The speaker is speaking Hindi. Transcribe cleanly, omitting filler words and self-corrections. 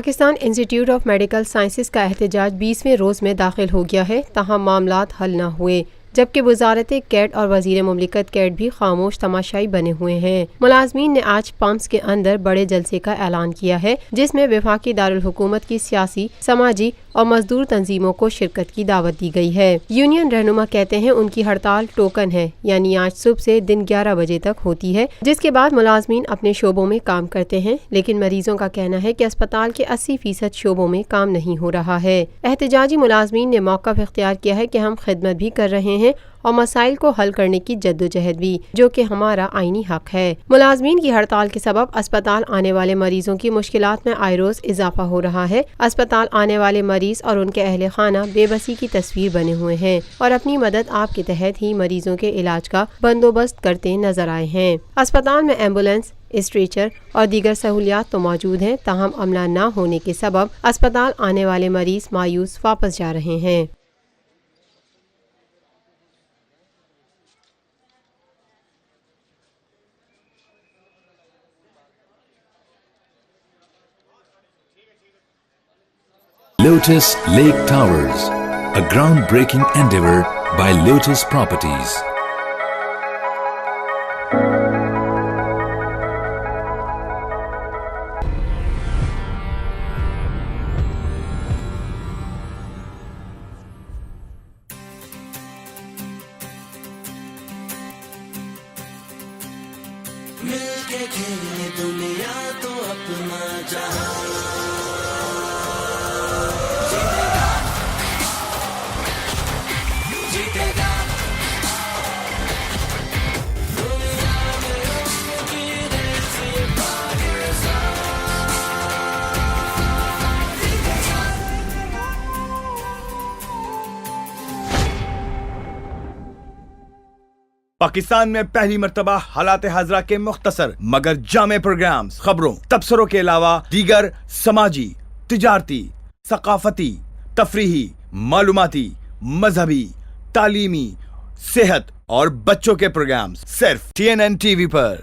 Pakistan institute of medical sciences का एहतजाज 20वें रोज़ में दाखिल हो गया है, तहम मामलात हल न हुए, जबकि वजारत कैट और वजीर मुमलिकत कैट भी खामोश तमाशाई बने हुए हैं। मुलाजमीन ने आज पम्प्स के अंदर बड़े जलसे का ऐलान किया है, जिसमें वफाकी दारुल हुकूमत की सियासी, समाजी और मजदूर तंजीमों को शिरकत की दावत दी गई है। यूनियन रहनुमा कहते हैं उनकी हड़ताल टोकन है, यानी आज सुबह से दिन 11 बजे तक होती है, जिसके बाद मुलाजमीन अपने शोबों में काम करते हैं। लेकिन मरीजों का कहना है कि अस्पताल के 80% शोबों में काम नहीं हो रहा है। एहतजाजी मुलाजमीन ने मौका इख्तियार किया है कि हम खिदमत भी कर रहे हैं और मसाइल को हल करने की जद्दोजहद भी, जो कि हमारा आईनी हक है। मुलाजमीन की हड़ताल के सबब अस्पताल आने वाले मरीजों की मुश्किलात में आए रोज इजाफा हो रहा है। अस्पताल आने वाले मरीज और उनके अहले खाना बेबसी की तस्वीर बने हुए हैं और अपनी मदद आप के तहत ही मरीजों के इलाज का बंदोबस्त करते नजर आए हैं। अस्पताल में एम्बुलेंस, स्ट्रेचर और दीगर सहूलियात तो मौजूद हैं, ताहम अमला न होने के सबब अस्पताल आने वाले मरीज मायूस वापस जा रहे हैं। Lotus Lake Towers, a groundbreaking endeavor by Lotus Properties. मिलके खेले दुनिया तो अपना जहां पाकिस्तान में पहली मर्तबा हालात हाजरा के मुख्तसर मगर जामे प्रोग्राम्स, खबरों, तबसरों के अलावा दीगर समाजी, तिजारती, सकाफती, तफरीही, मालूमाती, मजहबी, तालीमी, सेहत और बच्चों के प्रोग्राम्स सिर्फ TNN TV पर।